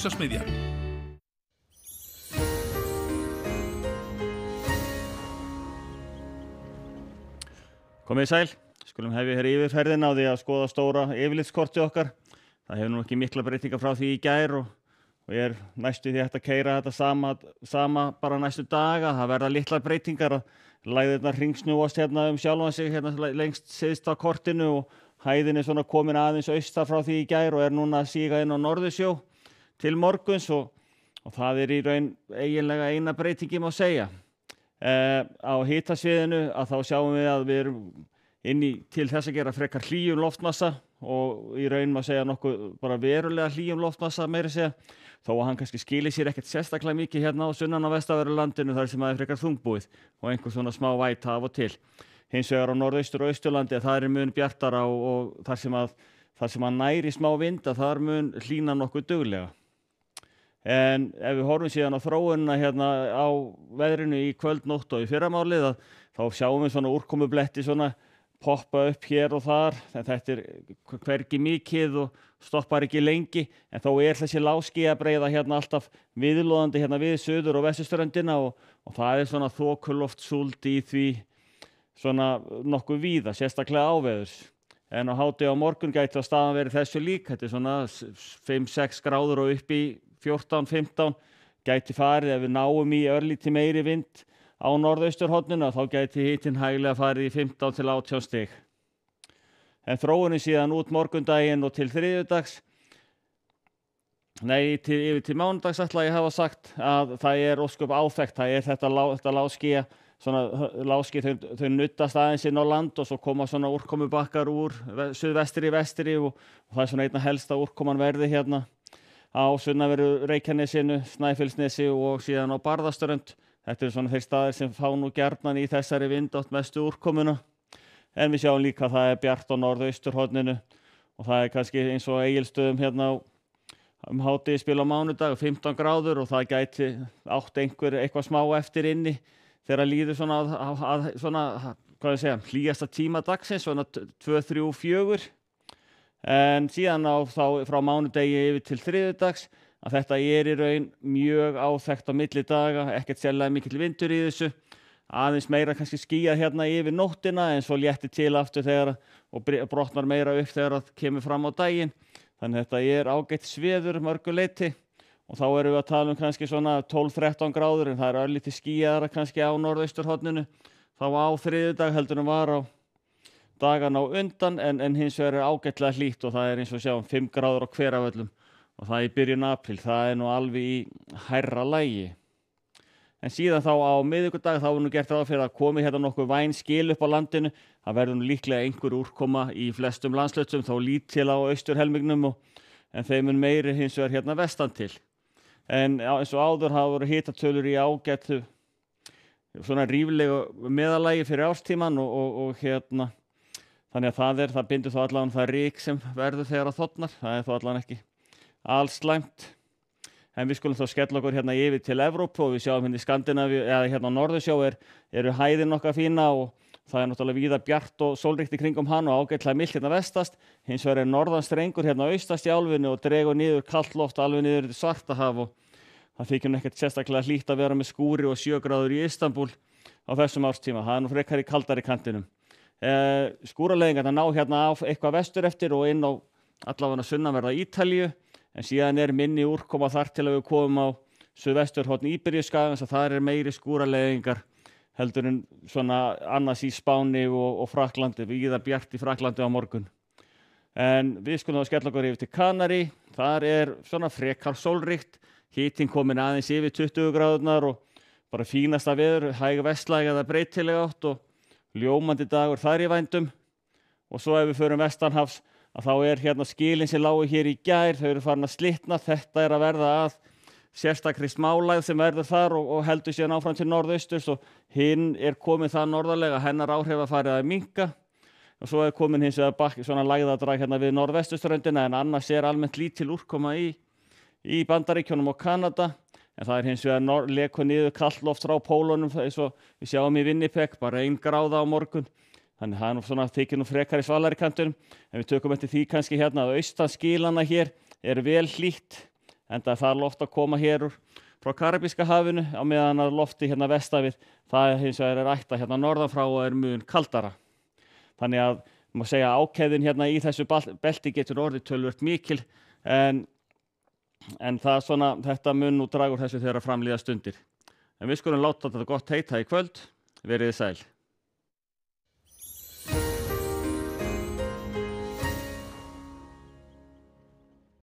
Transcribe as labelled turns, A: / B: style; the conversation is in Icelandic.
A: Húsasmiðjan.
B: Komið sæl, skulum hefja hér yfirferðina á því að skoða stóra yfirlitskortið okkar. Það hefur nú ekki mikla breytingar frá því í gær og ég næstu því hægt að keyra þetta sama bara næstu daga. Það verða litlar breytingar að lægðirnar hringsnúast hérna sjálfan sig hérna lengst syðst á kortinu og hæðin svona komin aðeins austar frá því í gær og núna að síga inn á Norðursjó til morguns og það í raun eiginlega eina breytingi má segja. Á hitasviðinu að þá sjáum við að við erum til þess að gera frekar hlýjum loftmassa og í raun má segja nokkuð bara verulega hlýjum loftmassa meira segja þó að hann kannski skilir sér ekkert sérstaklega mikið hérna á sunnan á vestanverðu landinu þar sem það frekar þungbúið og einhver svona smá væta af og til. Hins vegar á norðaustur og austurlandi það mun bjartara og þar sem að næri smá vind að þar mun hlýna nokkuð duglega. En ef við horfum síðan á þróunina hérna á veðrinu í kvöld, nótt og í fyrramálið þá sjáum við svona úrkomubletti svona poppa upp hér og þar en þetta hvergi mikið og stoppar ekki lengi en þó þessi lágskýjabreiða hérna alltaf viðloðandi hérna við suður- og vesturströndina og það svona þokuloftsúld í því svona nokkuð víða, sérstaklega áveðurs. En á hádegi á morgun gæti á staðan verið þessu lík, þetta svona 5-6 gráður og upp í 14-15 gæti farið ef við náum í örlítið meiri vind á norðausturhorninu þá gæti hitinn hæglega farið í 15-18 stig. En þróunin síðan út morgundaginn og til þriðjudags, yfir til mánudags ætla ég hafa sagt að það ósköp áþekkt, það þetta lágskýja, svona lágskýja þau nuddast aðeins inn á land og svo koma svona úrkomubakkar úr suðvestri og það svona einna helsta úrkoman verði hérna á sunnanverðu Reykjanesinu, Snæfellsnesi og síðan á Barðaströnd. Þetta svona þeir staðir sem fá nú gjarnan í þessari vindátt mestu úrkomuna. En við sjáum líka að það bjart á norðausturhorninu og það kannski eins og Egilsstöðum hérna hádegisbil á mánudag 15 gráður og það gæti átt eitthvað smá eftir inni þegar líður svona hlýjasta tíma dagsins, svona 2, 3, 4. En síðan þá frá mánudegi yfir til þriðjudags að þetta í raun mjög áþekkt á milli daga, ekkert sérlega mikill vindur í þessu, aðeins meira kannski skýjað hérna yfir nóttina en svo léttir til aftur þegar og brotnar meira upp þegar það kemur fram á daginn. Þannig þetta ágætt sveður mörgu leyti og þá erum við að tala kannski svona 12-13 gráður en það örlítið skýjaðara kannski á norðausturhorninu þá á þriðjudag heldur en var á dagan á undan en hins vegar ágætlega hlýtt og það eins og sjáum 5 gráður á Hveravöllum og það í byrjun apríl, það nú alveg í hærra lagi. En síðan þá á miðvikudag þá nú gert ráð fyrir að komi hérna nokkuð væn skil upp á landinu, það verður nú líklega einhver úrkoma í flestum landshlutum þó lítil á austurhelmingnum en þeim mun meiri hins vegar hérna vestan til. En eins og áður hafa voru hitatölur í ágættu svona ríflegu meðalagi fyrir árstíman og hérna þannig að það bindur þá allavega það ryk sem verður þegar það þornar, það þá allavega ekki alls slæmt. En við skulum þá skella okkur hérna yfir til Evrópu og við sjáum hérna í Skandinavíu eða hérna á Norðursjó eru hæðin okkar fína og það náttúrulega víða bjart og sólríkt í kringum hann og ágætlega milt hérna vestast. Hins vegar norðan strengur hérna austast í álfunni og dregur niður kalt loft alveg niður til Svartahaf og það þykir ekkert sérstaklega hlýtt að vera með skúri og 7 gráður í Istanbul á þessum árstíma. Það nú frekar í kaldari kantinum. Skúraleiðingarnar ná hérna á eitthvað vestur eftir og inn á allavega sunnanverða Ítalíu en síðan minni úrkoma þar til að við komum á suðvesturhorn Íberíuskagans að það meiri skúraleiðingar heldur en svona annars í Spáni og Frakklandi, víða bjart í Frakklandi á morgun. En við skulum þá skella okkur yfir til Kanarí, þar svona frekar sólríkt, hitinn komin aðeins yfir 20 gráðurnar og bara fínasta veður, hæg vestlæg eða breytileg átt og ljómandi dagur þar í vændum og svo ef við förum vestanhafs að þá hérna skilin sem lágu hér í gær, þau eru farin að slitna, þetta að verða að sérstakri smálægð sem verður þar og heldur síðan áfram til norðausturs og hinn komin það norðarlega, hennar áhrif að farið að minnka og svo komin hins vegar svona lægðadrag hérna við norðvesturströndina en annars almennt lítil úrkoma í Bandaríkjunum og Kanada en það hins vegar leku niður kalt loft frá pólunum eins og við sjáum í Winnipeg, bara 1 gráða á morgun. Þannig það svona þykir nú frekar í svalari kantunum en við tökum eftir því kannski hérna að austan skilana hér vel hlýtt enda það loft að koma hér frá Karabíska hafinu á meðan að lofti hérna vestafið, það hins vegar ætta hérna norðan frá og mun kaldara. Þannig að má segja ákefðin hérna í þessu belti getur orðið töluvert mikil, en það svona, þetta mun nú draga úr þessu þegar fram líða stundir. En við skulum láta þetta gott heita í kvöld, verið sæl.